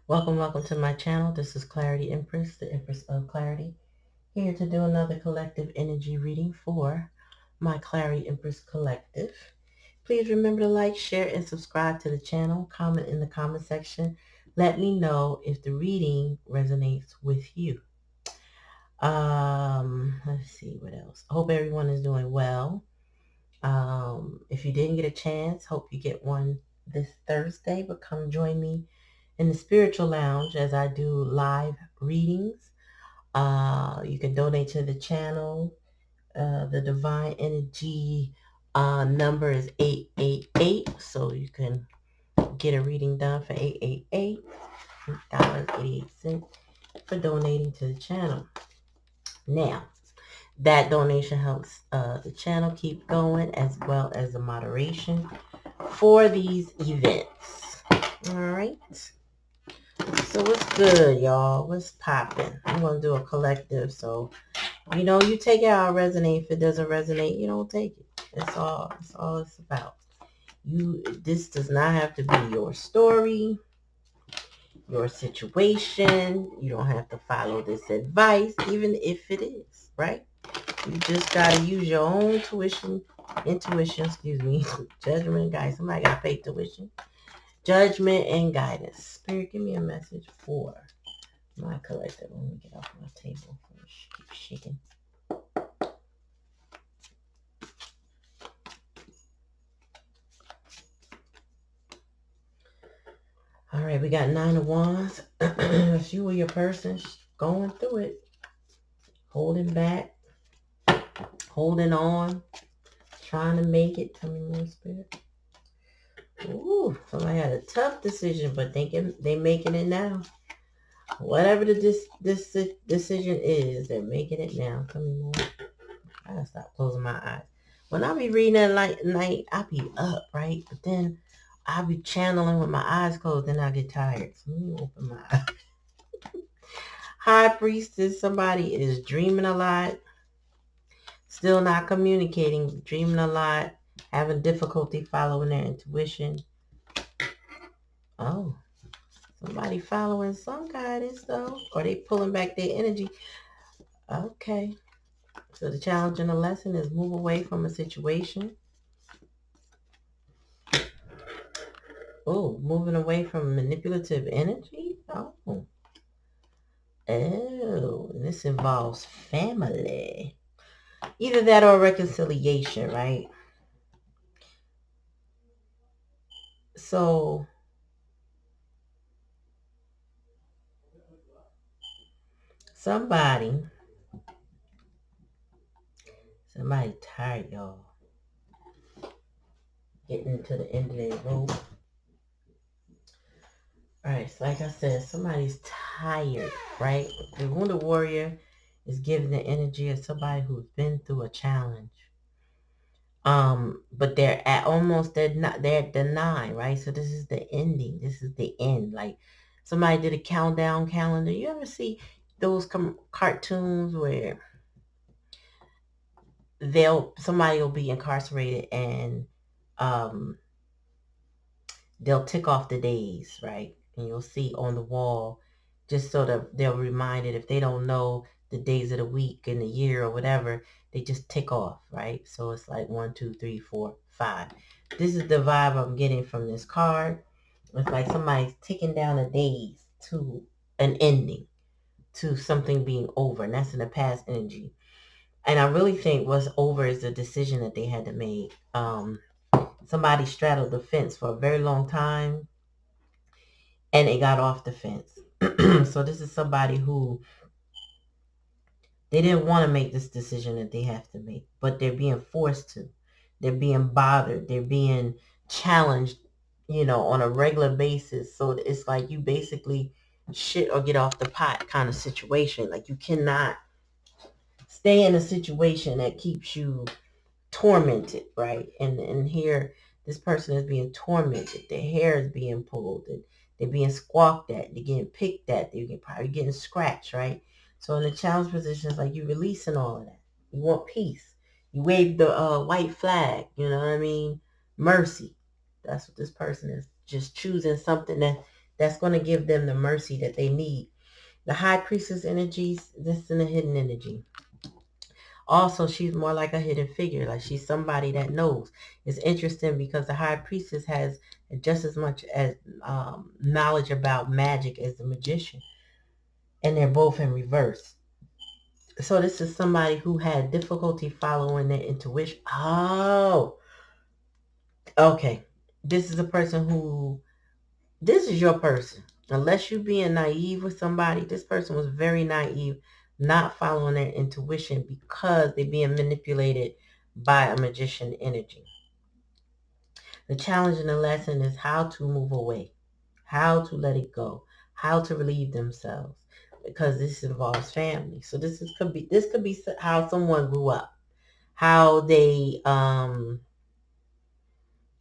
Welcome to my channel. This is Clarity Empress, the Empress of Clarity, here to do another collective energy reading for my Clarity Empress Collective. Please remember to like, share, and subscribe to the channel. Comment in the comment section. Let me know if the reading resonates with you. Let's see what else. I hope everyone is doing well. If you didn't get a chance, hope you get one this Thursday, but come join me in the spiritual lounge as I do live readings. You can donate to the channel. The divine energy number is 888, so you can get a reading done for $888.88 for donating to the channel. Now, that donation helps the channel keep going, as well as the moderation for these events. All right. So what's good, y'all? What's popping? I'm gonna do a collective. So you take it how it resonates. If it doesn't resonate, you don't take it. That's all. That's all it's about. This does not have to be your story, your situation. You don't have to follow this advice, even if it is, right? You just gotta use your own intuition, judgment, guys. Somebody gotta pay tuition. Judgment and guidance. Spirit, give me a message for my collective. Let me get off my table. Keep shaking. All right, we got 9 of Wands. That's you or your person going through it. Holding back. Holding on. Trying to make it. Tell me more, Spirit. Ooh, somebody had a tough decision, but they making it now. Whatever the this decision is, they're making it now. Tell me more. I gotta stop closing my eyes. When I be reading at night, I be up, right? But then I be channeling with my eyes closed, then I get tired. So let me open my eyes. High Priestess, somebody is dreaming a lot, still not communicating, dreaming a lot, having difficulty following their intuition. Oh, somebody following some guidance though, or they pulling back their energy. Okay. So the challenge and the lesson is move away from a situation. Oh, moving away from manipulative energy? Oh. Oh, this involves family. Either that or reconciliation, right? So somebody tired, y'all. Getting to the end of their rope. All right, so like I said, somebody's tired, right? The Wounded Warrior is giving the energy of somebody who's been through a challenge. But they're at the 9, right? So this is the ending. This is the end. Like somebody did a countdown calendar. You ever see those cartoons where somebody will be incarcerated and um they'll tick off the days, right? And you'll see on the wall, just so that they're reminded if they don't know the days of the week and the year or whatever, they just tick off, right? So it's like 1, 2, 3, 4, 5. This is the vibe I'm getting from this card. It's like somebody's ticking down the days to an ending, to something being over, and that's in the past energy. And I really think what's over is the decision that they had to make. Somebody straddled the fence for a very long time and it got off the fence. So this is somebody who they didn't want to make this decision that they have to make, but they're being forced to. They're being bothered. They're being challenged, on a regular basis. So it's like you basically shit or get off the pot kind of situation. Like you cannot stay in a situation that keeps you tormented, right? And here this person is being tormented. Their hair is being pulled and they're being squawked at. They're getting picked at. They're probably getting scratched, right? So in the challenge position, it's like you're releasing all of that. You want peace. You wave the white flag. You know what I mean? Mercy. That's what this person is. Just choosing something that's going to give them the mercy that they need. The high priestess energies, this is a hidden energy. Also, she's more like a hidden figure, like she's somebody that knows. It's interesting because the high priestess has just as much as knowledge about magic as the magician, and they're both in reverse. So this is somebody who had difficulty following their intuition. Oh, okay. This is a person who, this is your person. Unless you're being naive with somebody, this person was very naive, not following their intuition because they're being manipulated by a magician energy. The challenge and the lesson is how to move away, how to let it go, how to relieve themselves, because this involves family. So this could be how someone grew up, how they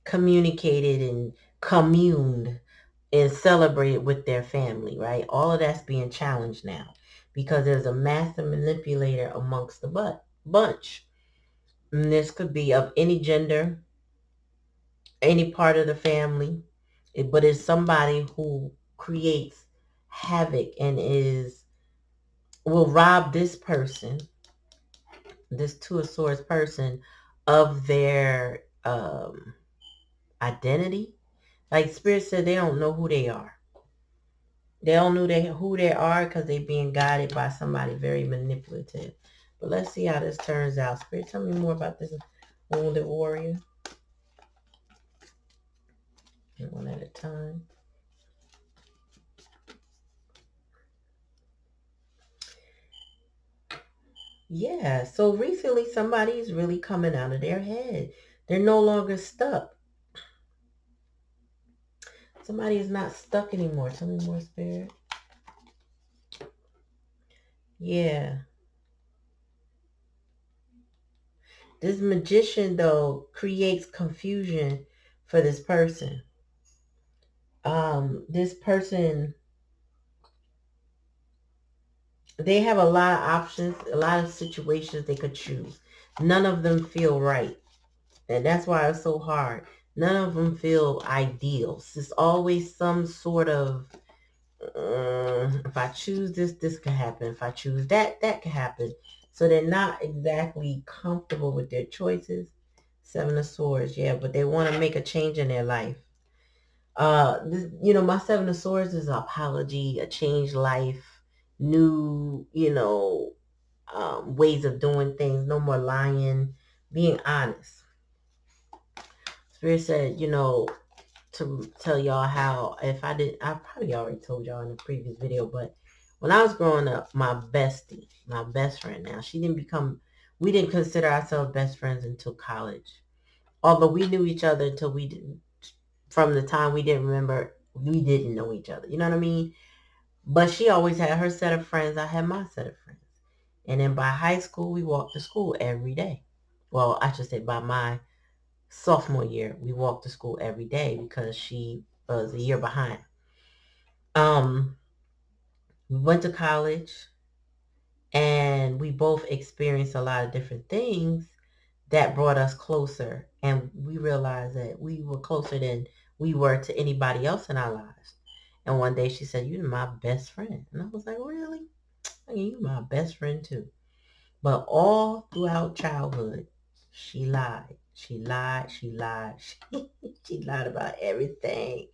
communicated and communed and celebrated with their family, right? All of that's being challenged now because there's a master manipulator amongst the bunch. And this could be of any gender, any part of the family, but it's somebody who creates havoc and will rob this person, this Two of Swords person, of their identity. Like Spirit said, they don't know who they are. They don't know who they are because they're being guided by somebody very manipulative. But let's see how this turns out. Spirit, tell me more about this wounded warrior. One at a time. Yeah, so recently somebody is really coming out of their head. They're no longer stuck. Somebody is not stuck anymore. Tell me more, Spirit. Yeah. This magician, though, creates confusion for this person. This person, they have a lot of options, a lot of situations they could choose. None of them feel right. And that's why it's so hard. None of them feel ideal. It's always some sort of, if I choose this, this could happen. If I choose that, that could happen. So they're not exactly comfortable with their choices. Seven of Swords, yeah, but they want to make a change in their life. My Seven of Swords is an apology, a changed life, new, ways of doing things, no more lying, being honest. Spirit said, to tell y'all how, if I probably already told y'all in the previous video, but when I was growing up, my bestie, my best friend now, we didn't consider ourselves best friends until college. Although we knew each other until from the time we didn't remember, we didn't know each other. You know what I mean? But she always had her set of friends. I had my set of friends. And then by high school, we walked to school every day. Well, I should say by my sophomore year, we walked to school every day because she was a year behind. Um, we went to college and we both experienced a lot of different things that brought us closer. And we realized that we were closer than we were to anybody else in our lives. And one day she said, "You're my best friend." And I was like, "Really? I mean, you're my best friend too." But all throughout childhood, she lied. She lied. She lied. She lied about everything.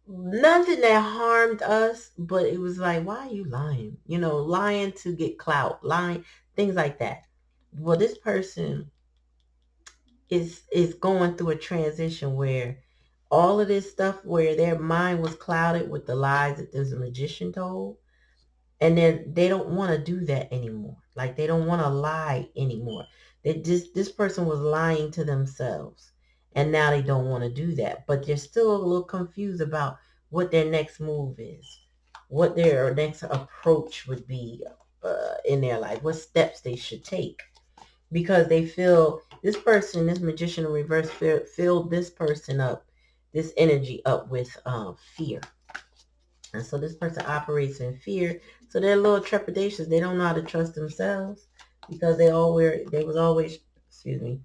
Nothing that harmed us, but it was like, why are you lying? Lying to get clout, lying, things like that. Well, this person is going through a transition where all of this stuff, where their mind was clouded with the lies that there's a magician told, and then they don't want to do that anymore. Like they don't want to lie anymore. This person was lying to themselves, and now they don't want to do that. But they're still a little confused about what their next move is, what their next approach would be in their life, what steps they should take, because they feel this magician in reverse, filled this person up, this energy up with fear. And so this person operates in fear. So they're a little trepidatious. They don't know how to trust themselves because they was always, excuse me,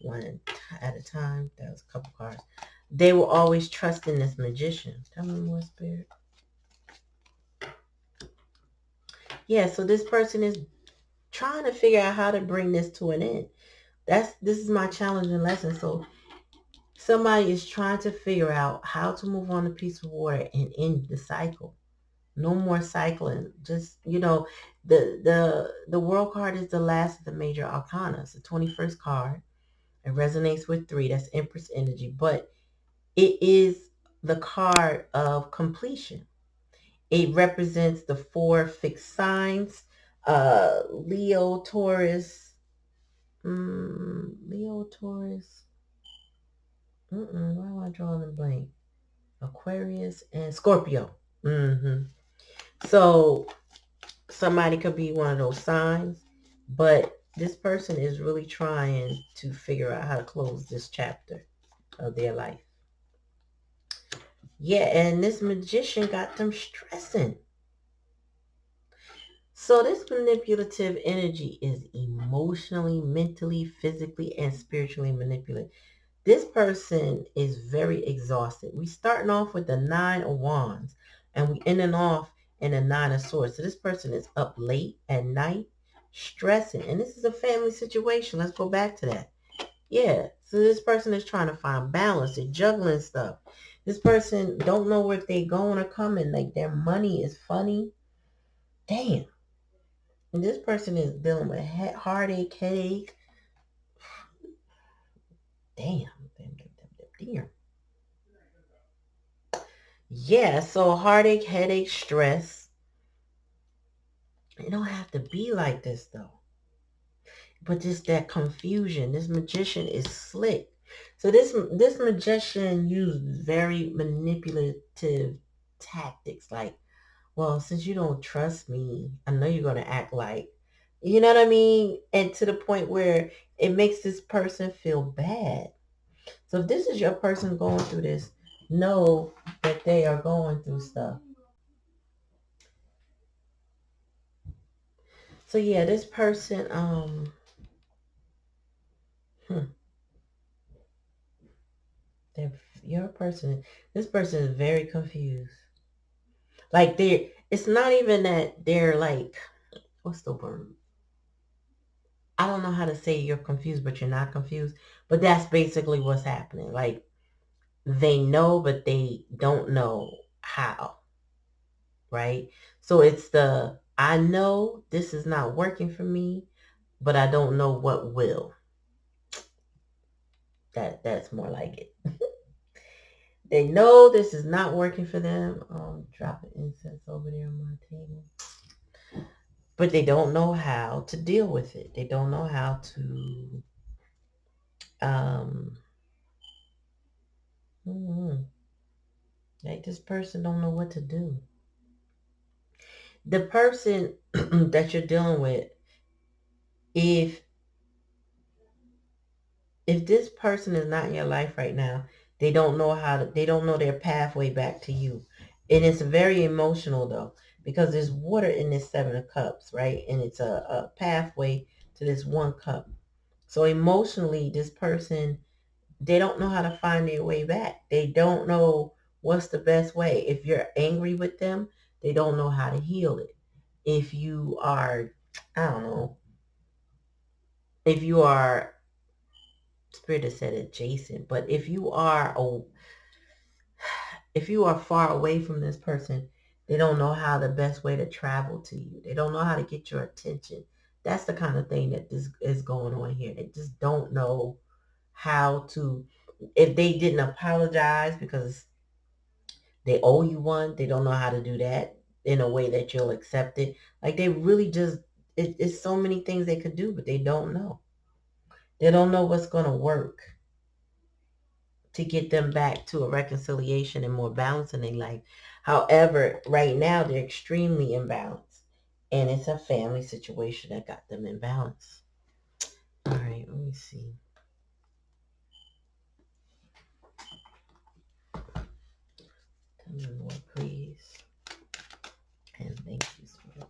one at a time. That was a couple cards. They will always trust in this magician. Tell me more, Spirit. Yeah, so this person is trying to figure out how to bring this to an end. This is my challenging lesson. So somebody is trying to figure out how to move on a piece of water and end the cycle. No more cycling. Just, the world card is the last of the major arcana. It's the 21st card. It resonates with 3. That's Empress energy. But it is the card of completion. It represents the 4 fixed signs. Leo, Taurus. Leo, Taurus. Why am I drawing a blank? Aquarius and Scorpio. So somebody could be one of those signs, but this person is really trying to figure out how to close this chapter of their life. Yeah, and this magician got them stressing. So this manipulative energy is emotionally, mentally, physically, and spiritually manipulative. This person is very exhausted. We starting off with the 9 of Wands and we ending off in the 9 of Swords. So this person is up late at night, stressing. And this is a family situation. Let's go back to that. Yeah. So this person is trying to find balance. They're juggling stuff. This person don't know if they going or coming. Like their money is funny. Damn. And this person is dealing with heartache, headache. Damn. Damn. Yeah, so heartache, headache, stress. It don't have to be like this though. But just that confusion. This magician is slick. So this magician used very manipulative tactics. Like, well, since you don't trust me, I know you're gonna act like, you know what I mean? And to the point where it makes this person feel bad. So if this is your person going through this, know that they are going through stuff. So yeah, this person, hmm, they're, your person, this person is very confused. Like it's not even that they're like, what's the word? I don't know how to say you're confused, but you're not confused. But that's basically what's happening. Like they know, but they don't know how, right? So it's I know this is not working for me, but I don't know what will. That's more like it. They know this is not working for them. Dropping incense over there on my table. But they don't know how to deal with it. They don't know how to um mm, like this person don't know what to do. The person that you're dealing with, if this person is not in your life right now, they don't know their pathway back to you. And it's very emotional though, because there's water in this 7 of cups, right? And it's a pathway to this 1 cup. So emotionally, this person, they don't know how to find their way back. They don't know what's the best way. If you're angry with them, they don't know how to heal it. If you are, I don't know, if you are, Spirit has said adjacent, but if you are far away from this person, they don't know how the best way to travel to you. They don't know how to get your attention. That's the kind of thing that this is going on here. They just don't know how to, if they didn't apologize because they owe you one, they don't know how to do that in a way that you'll accept it. Like they really just, it's so many things they could do, but they don't know. They don't know what's going to work to get them back to a reconciliation and more balance in their life. However, right now they're extremely imbalanced. And it's a family situation that got them in balance. All right, let me see. Tell me more, please. And thank you, Spirit.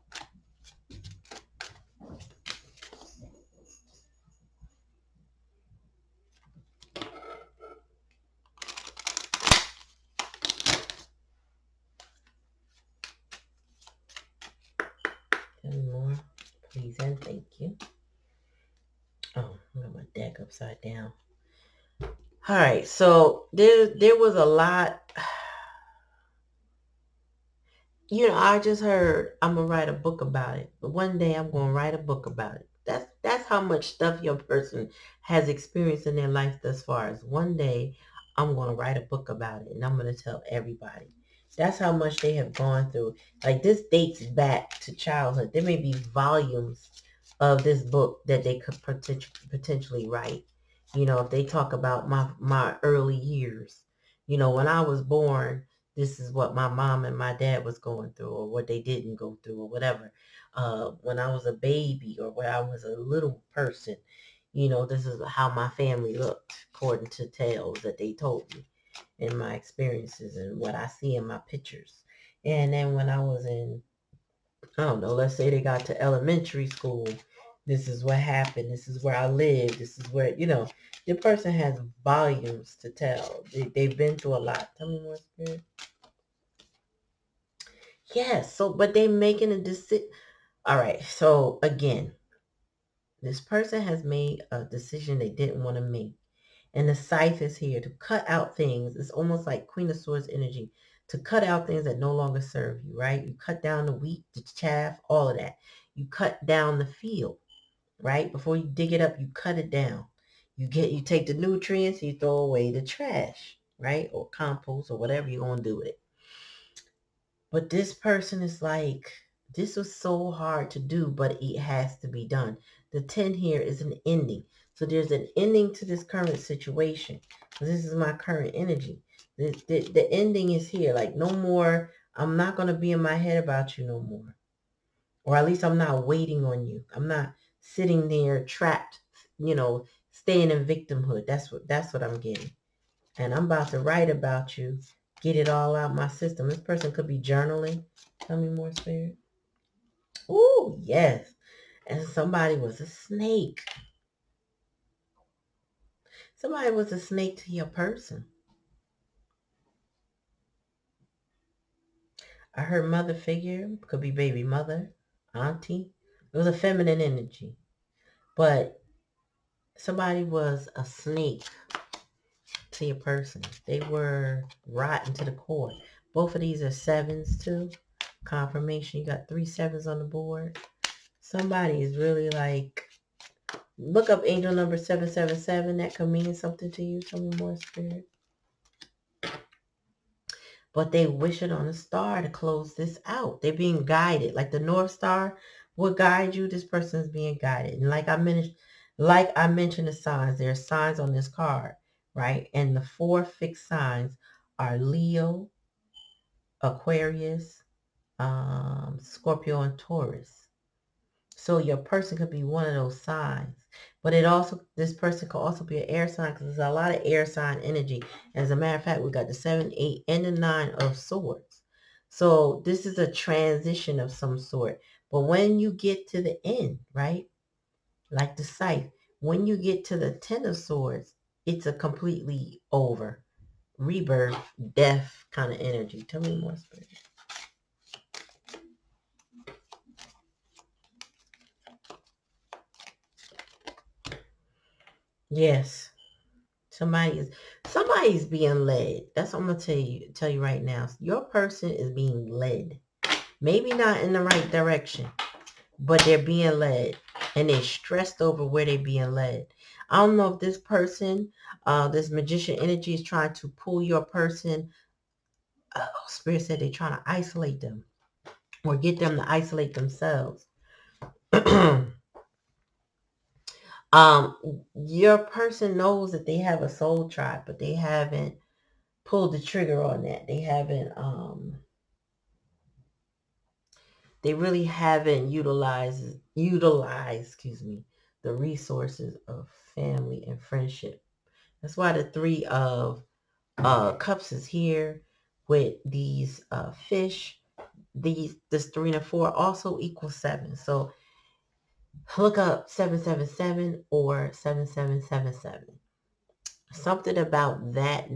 Tell me more, please and thank you. Oh, I got my deck upside down. All right, so there was a lot. I just heard I'm gonna write a book about it. But one day I'm gonna write a book about it. That's how much stuff your person has experienced in their life thus far. As one day I'm gonna write a book about it and I'm gonna tell everybody. That's how much they have gone through. Like this dates back to childhood. There may be volumes of this book that they could potentially write. If they talk about my early years. When I was born, this is what my mom and my dad was going through or what they didn't go through or whatever. When I was a baby or when I was a little person, this is how my family looked according to tales that they told me and my experiences and what I see in my pictures. And then when I was in, I don't know, let's say they got to elementary school, this is what happened. This is where I live. This is where, the person has volumes to tell. They've been through a lot. Tell me more, Spirit. Yes, so but they making a decision. All right, so again, this person has made a decision they didn't want to make. And the scythe is here to cut out things. It's almost like Queen of Swords energy to cut out things that no longer serve you, right? You cut down the wheat, the chaff, all of that. You cut down the field, right? Before you dig it up, you cut it down. You take the nutrients, you throw away the trash, right? Or compost or whatever you're going to do with it. But this person is like, this was so hard to do, but it has to be done. The 10 here is an ending. So there's an ending to this current situation. This is my current energy. The ending is here. Like no more, I'm not going to be in my head about you no more. Or at least I'm not waiting on you. I'm not sitting there trapped, staying in victimhood. That's what I'm getting. And I'm about to write about you, get it all out my system. This person could be journaling. Tell me more, Spirit. Ooh, yes. And somebody was a snake. Somebody was a snake to your person. I heard mother figure, could be baby mother, auntie. It was a feminine energy. But somebody was a snake to your person. They were rotten to the core. Both of these are sevens too. Confirmation. You got 3 sevens on the board. Somebody is really like, look up angel number 777. That could mean something to you. Tell me more, Spirit. But they wish it on a star to close this out. They're being guided. Like the North Star will guide you. This person is being guided. And like I mentioned the signs, there are signs on this card, right? And the 4 fixed signs are Leo, Aquarius, Scorpio, and Taurus. So your person could be one of those signs. But this person could also be an air sign because there's a lot of air sign energy. As a matter of fact, we got the 7, 8, and the 9 of swords. So this is a transition of some sort. But when you get to the end, right? Like the scythe, when you get to the 10 of swords, it's a completely over. Rebirth, death kind of energy. Tell me more, Spirit. Yes. Somebody's being led. That's what I'm gonna tell you right now. Your person is being led. Maybe not in the right direction, but they're being led. And they're stressed over where they're being led. I don't know if this person, this magician energy is trying to pull your person. Spirit said they're trying to isolate them or get them to isolate themselves. um, your person knows that they have a soul tribe, but they haven't pulled the trigger on that. They really haven't utilized, the resources of family and friendship. That's why the 3 of cups is here with these fish. This 3 and a 4 also equals 7. So look up 777 or 7777. Something about that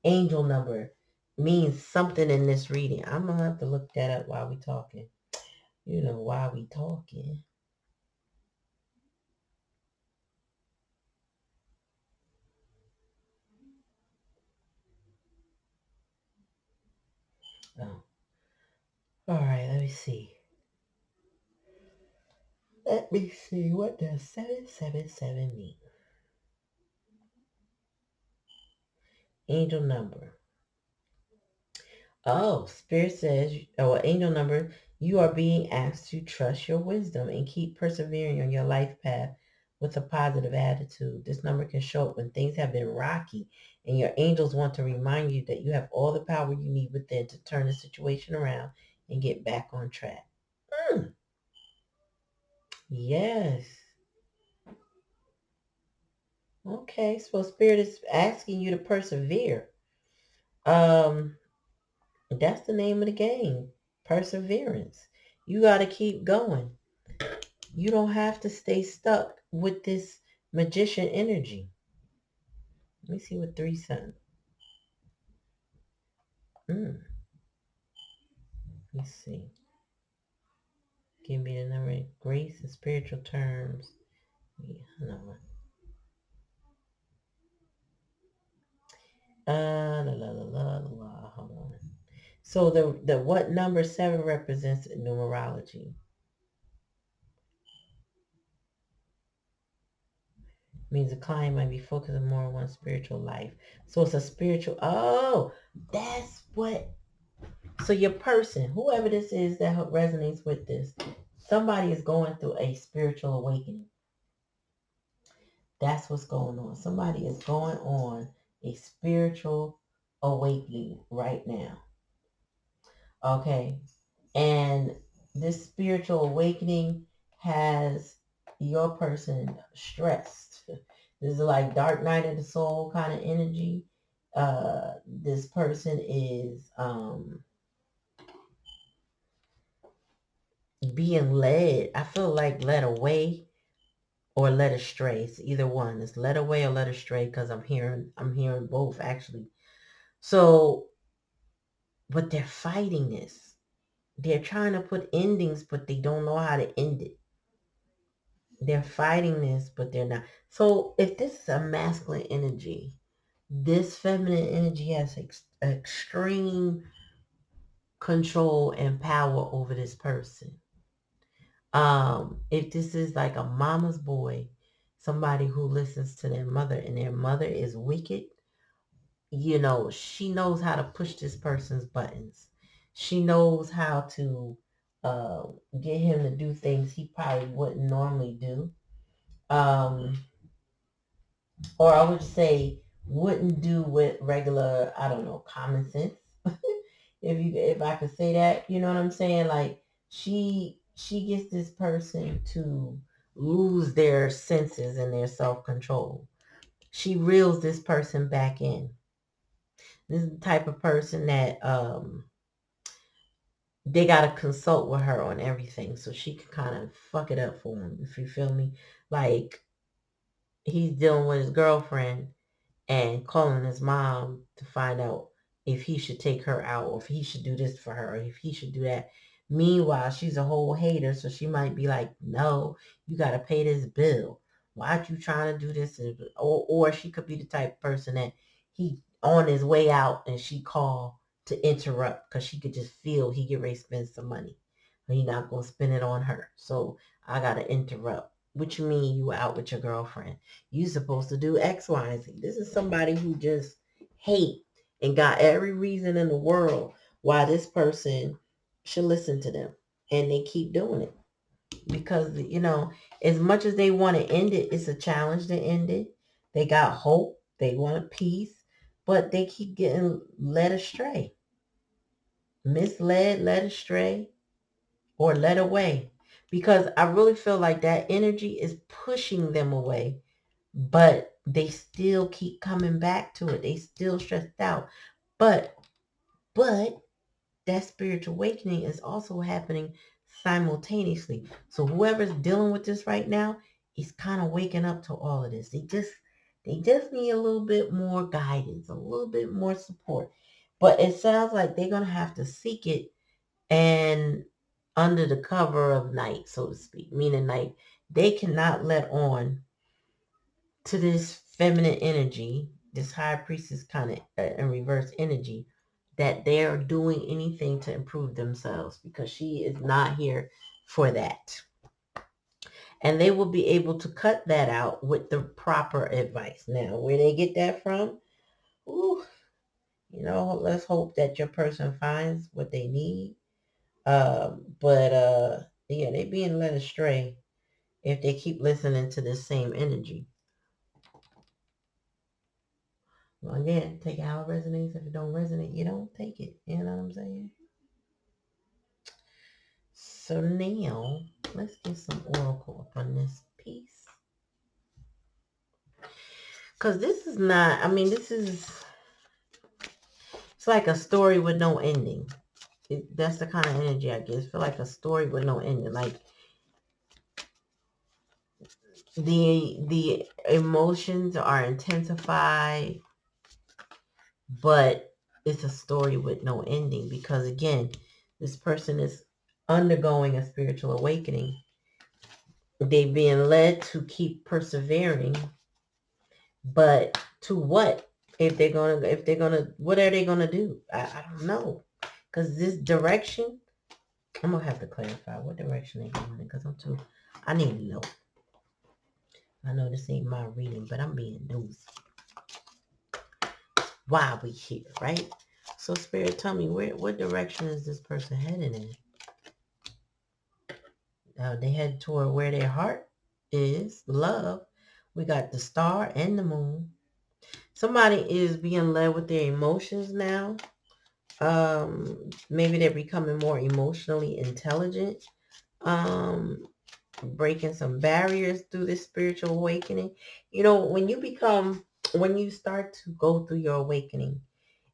angel number means something in this reading. I'm gonna have to look that up while we're talking. While we talking. Oh, all right. Let me see. What does 777 mean? Angel number. Oh, Spirit says, angel number, you are being asked to trust your wisdom and keep persevering on your life path with a positive attitude. This number can show up when things have been rocky and your angels want to remind you that you have all the power you need within to turn the situation around and get back on track. Mm, yes. Okay, so Spirit is asking you to persevere. Um, that's the name of the game. Perseverance. You got to keep going. You don't have to stay stuck with this magician energy. Let me see what three sun. Let's see. Give me the number of grace and spiritual terms. Yeah, no. La la la la la. Hold on. So the what number 7 represents in numerology? Means the client might be focusing more on one's spiritual life. So it's a spiritual. Oh, that's what. So your person, whoever this is that resonates with this, somebody is going through a spiritual awakening. That's what's going on. Somebody is going on a spiritual awakening right now. Okay. And this spiritual awakening has your person stressed. This is like dark night of the soul kind of energy. This person is being led. I feel like led away or led astray. It's either one. It's led away or led astray because I'm hearing both actually. So, but they're fighting this. They're trying to put endings, but they don't know how to end it. They're fighting this, but they're not. So if this is a masculine energy, this feminine energy has extreme control and power over this person. If this is like a mama's boy, somebody who listens to their mother and their mother is wicked, she knows how to push this person's buttons. She knows how to uh, get him to do things he probably wouldn't normally do. Um, or I would say wouldn't do with regular, I don't know, common sense. If I could say that, you know what I'm saying? Like she gets this person to lose their senses and their self-control. She reels this person back in. This is the type of person that they gotta consult with her on everything so she can kind of fuck it up for him, if you feel me. Like he's dealing with his girlfriend and calling his mom to find out if he should take her out or if he should do this for her or if he should do that. Meanwhile, she's a whole hater, so she might be like, no, you got to pay this bill. Why are you trying to do this? Or she could be the type of person that he on his way out and she call to interrupt because she could just feel he get ready to spend some money. But he not going to spend it on her. So I got to interrupt. What you mean you out with your girlfriend? You supposed to do X, Y, and Z. This is somebody who just hate and got every reason in the world why this person should listen to them. And they keep doing it. Because, as much as they want to end it, it's a challenge to end it. They got hope. They want peace. But they keep getting led astray. Misled, led astray, or led away. Because I really feel like that energy is pushing them away, but they still keep coming back to it. They still stressed out. But but that spiritual awakening is also happening simultaneously. So whoever's dealing with this right now is kind of waking up to all of this. They just need a little bit more guidance, a little bit more support. But it sounds like they're gonna have to seek it, and under the cover of night, so to speak, meaning like they cannot let on to this feminine energy, this high priestess kind of and reverse energy, that they are doing anything to improve themselves, because she is not here for that. And they will be able to cut that out with the proper advice. Now, where they get that from, ooh, let's hope that your person finds what they need. But yeah, they being led astray if they keep listening to this same energy. Well, again, take it how it resonates. If it don't resonate, you don't take it. You know what I'm saying? So now, let's get some oracle up on this piece. Because this is not, I mean, it's like a story with no ending. That's the kind of energy I get. I feel like a story with no ending. Like the emotions are intensified, but it's a story with no ending, because again, this person is undergoing a spiritual awakening. They being led to keep persevering, but to what? If they're gonna, what are they gonna do? I don't know, because this direction, I'm gonna have to clarify what direction they're going in, because I need to know. I know this ain't my reading, but I'm being nosy. Why we here, right? So Spirit, tell me, what direction is this person heading in? They head toward where their heart is, love. We got the star and the moon. Somebody is being led with their emotions now. Maybe they're becoming more emotionally intelligent. Um, Breaking some barriers through this spiritual awakening. When you start to go through your awakening,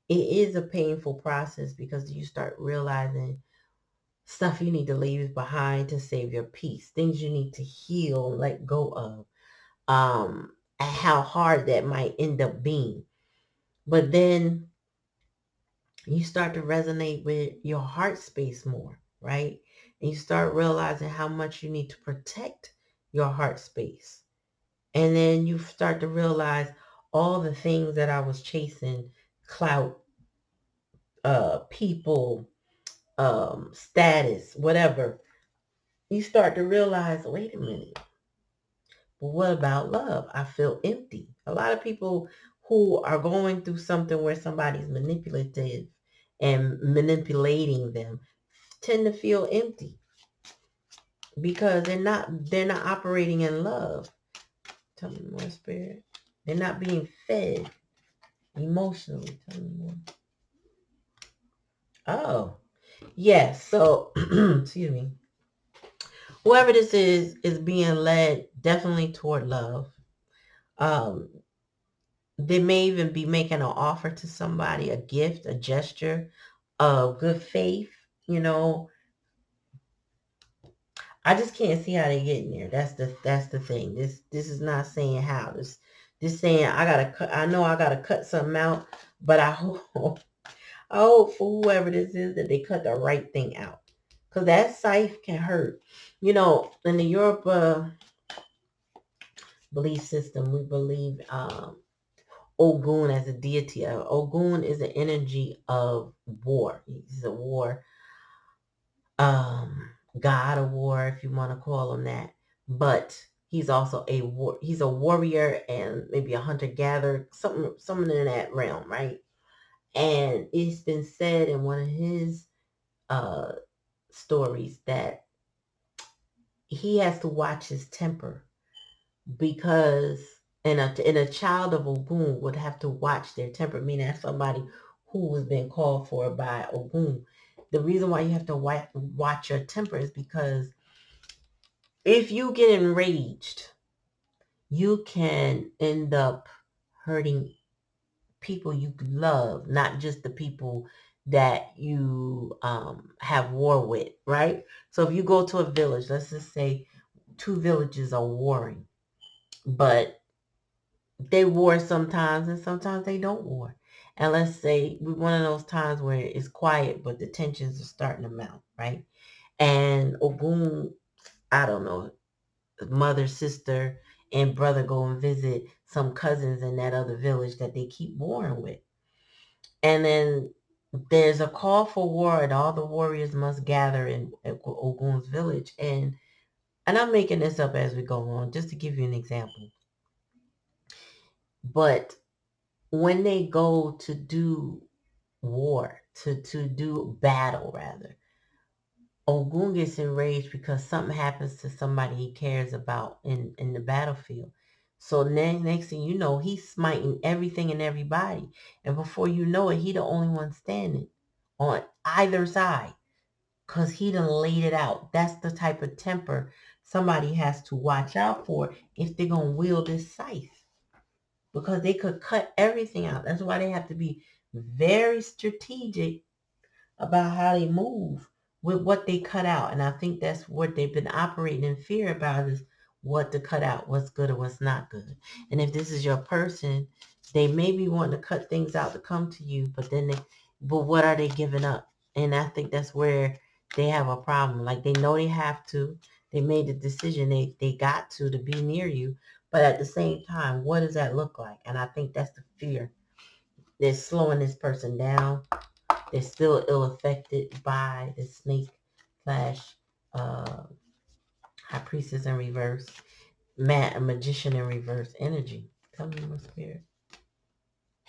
it is a painful process, because you start realizing stuff you need to leave behind to save your peace, things you need to heal and let go of, and how hard that might end up being. But then you start to resonate with your heart space more, right? And you start realizing how much you need to protect your heart space. And then you start to realize all the things that I was chasing, clout, people, status, whatever. You start to realize, wait a minute, but what about love? I feel empty. A lot of people who are going through something where somebody's manipulative and manipulating them tend to feel empty, because they're not operating in love. Tell me more, Spirit. They're not being fed emotionally. Tell me more. Oh, yes. So, excuse me. Whoever this is being led definitely toward love. Um, they may even be making an offer to somebody, a gift, a gesture of good faith. You know, I just can't see how they get in there. That's the thing. This is not saying how. This saying I gotta cut. I know I gotta cut something out, but I hope I hope for whoever this is that they cut the right thing out, because that scythe can hurt. In the Europe belief system, we believe Ogun as a deity. Ogun is an energy of war. He's a war god of war, if you want to call him that. But he's also he's a warrior and maybe a hunter gatherer, something in that realm, right? And it's been said in one of his uh stories that he has to watch his temper, because and a child of Ogun would have to watch their temper, meaning that's somebody who was being called for by Ogun. The reason why you have to watch your temper is because if you get enraged, you can end up hurting people you love, not just the people that you have war with, right? So if you go to a village, let's just say two villages are warring, but they war sometimes and sometimes they don't war. And let's say we're one of those times where it's quiet, but the tensions are starting to mount, right? And Ogun, I don't know, mother, sister, and brother go and visit some cousins in that other village that they keep warring with. And then there's a call for war, and all the warriors must gather in at Ogun's village. And I'm making this up as we go on, just to give you an example. But when they go to do war, to do battle rather, Ogun gets enraged because something happens to somebody he cares about in the battlefield. So then next thing you know, he's smiting everything and everybody. And before you know it, he the only one standing on either side because he done laid it out. That's the type of temper somebody has to watch out for if they're going to wield this scythe, because they could cut everything out. That's why they have to be very strategic about how they move with what they cut out. And I think that's what they've been operating in fear about, is what to cut out, what's good or what's not good. And if this is your person, they may be wanting to cut things out to come to you, but what are they giving up? And I think that's where they have a problem. Like, they know they have to. They made the decision, they got to be near you. But at the same time, what does that look like? And I think that's the fear. They're slowing this person down. They're still ill affected by the snake slash uh, high priestess in reverse, magician in reverse energy. Tell me more, spirit.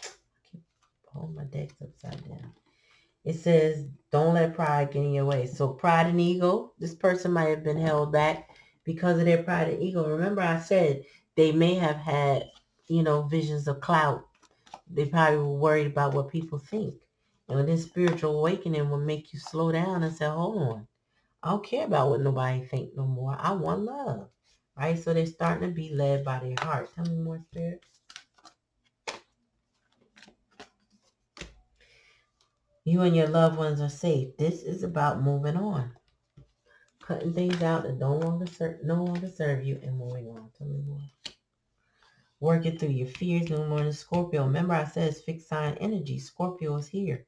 I keep holding my decks upside down. It says, don't let pride get in your way. So pride and ego, this person might have been held back because of their pride and ego. Remember I said they may have had, visions of clout. They probably were worried about what people think. And this spiritual awakening will make you slow down and say, hold on. I don't care about what nobody think no more. I want love. Right? So they're starting to be led by their heart. Tell me more, spirit. You and your loved ones are safe. This is about moving on. Cutting things out that no longer serve you and moving on. Tell me more. Working through your fears. No more than Scorpio. Remember I said it's fixed sign energy. Scorpio is here.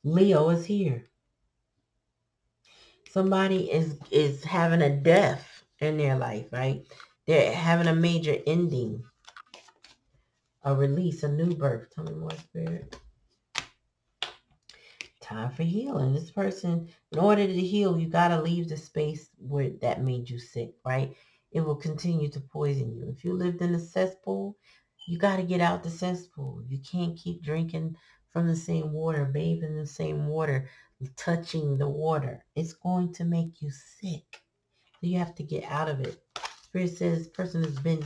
Leo is here. Somebody is having a death in their life, right? They're having a major ending, a release, a new birth. Tell me more, spirit. Time for healing. This person, in order to heal, you got to leave the space where that made you sick, right? It will continue to poison you. If you lived in a cesspool, you got to get out the cesspool. You can't keep drinking from the same water, bathing in the same water, touching the water. It's going to make you sick. So you have to get out of it. Spirit says this person has been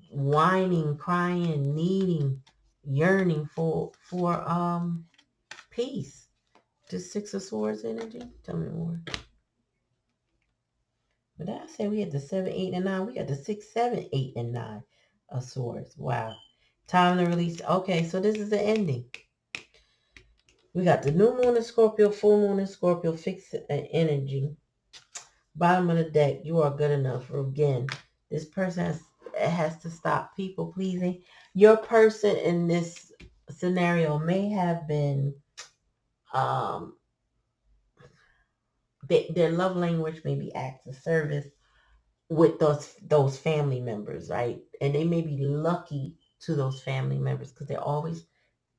whining, crying, needing, yearning for peace. The Six of Swords energy. Tell me more. But I say we had the 7, 8, and 9. We got the 6, 7, 8, and 9 of Swords. Wow. Time to release. Okay, so this is the ending. We got the new moon in Scorpio, full moon in Scorpio, fixed energy. Bottom of the deck, you are good enough. Again, this person has to stop people pleasing. Your person in this scenario may have been, um, their love language may be acts of service with those family members, right? And they may be lucky to those family members because they're always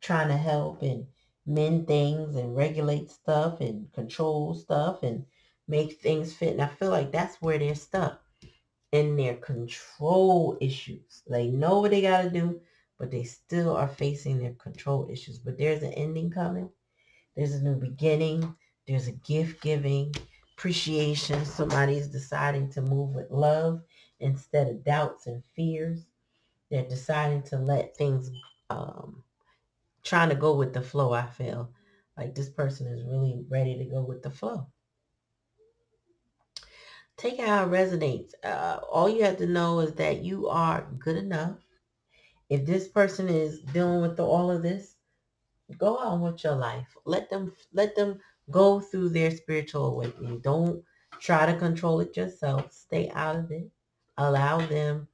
trying to help and mend things and regulate stuff and control stuff and make things fit. And I feel like that's where they're stuck, in their control issues. They know what they got to do, but they still are facing their control issues. But there's an ending coming. There's a new beginning. There's a gift giving, appreciation. Somebody's deciding to move with love instead of doubts and fears. They're deciding to let things, um, trying to go with the flow, I feel. Like this person is really ready to go with the flow. Take it how it resonates. All you have to know is that you are good enough. If this person is dealing with all of this, go on with your life. Let them go through their spiritual awakening. Don't try to control it yourself. Stay out of it. Allow them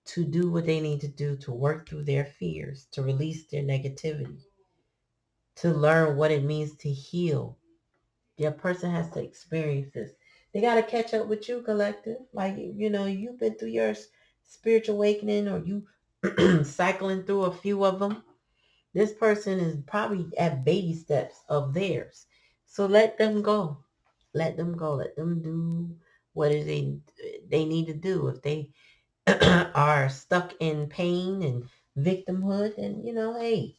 to do what they need to do to work through their fears, to release their negativity, to learn what it means to heal The person has to experience this. They got to catch up with you, collective. Like, you've been through your spiritual awakening, or you cycling through a few of them. This person is probably at baby steps of theirs. So let them go. Let them go. Let them do what is they need to do. If they are stuck in pain and victimhood, and hey,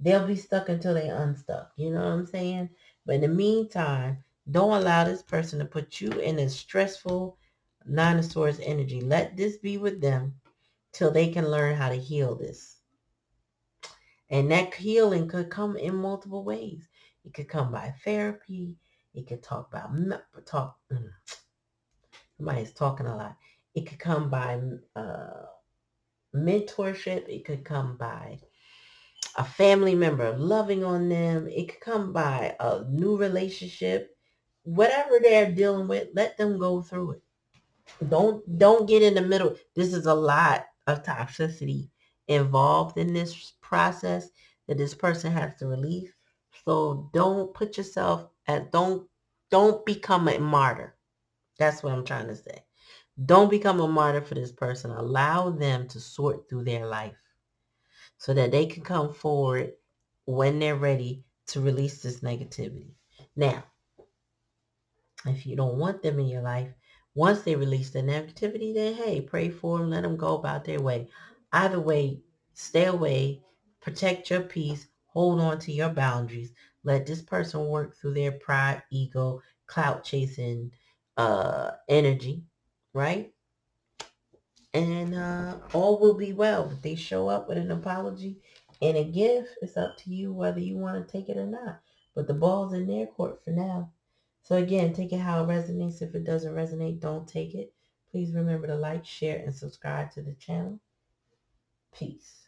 they'll be stuck until they unstuck. You know what I'm saying? But in the meantime, don't allow this person to put you in a stressful nine of swords energy. Let this be with them till they can learn how to heal this. And that healing could come in multiple ways. It could come by therapy. It could talk about somebody's talking a lot. It could come by mentorship. It could come by a family member loving on them. It could come by a new relationship. Whatever they're dealing with, let them go through it. Don't get in the middle. This is a lot of toxicity involved in this process that this person has to release. So don't put yourself at don't become a martyr. That's what I'm trying to say. Don't become a martyr for this person. Allow them to sort through their life so that they can come forward when they're ready to release this negativity. Now, if you don't want them in your life, once they release the negativity, then hey, pray for them, let them go about their way. Either way, stay away, protect your peace, hold on to your boundaries. Let this person work through their pride, ego, clout chasing energy, right? And all will be well. If they show up with an apology and a gift, it's up to you whether you want to take it or not. But the ball's in their court for now. So again, take it how it resonates. If it doesn't resonate, don't take it. Please remember to like, share, and subscribe to the channel. Peace.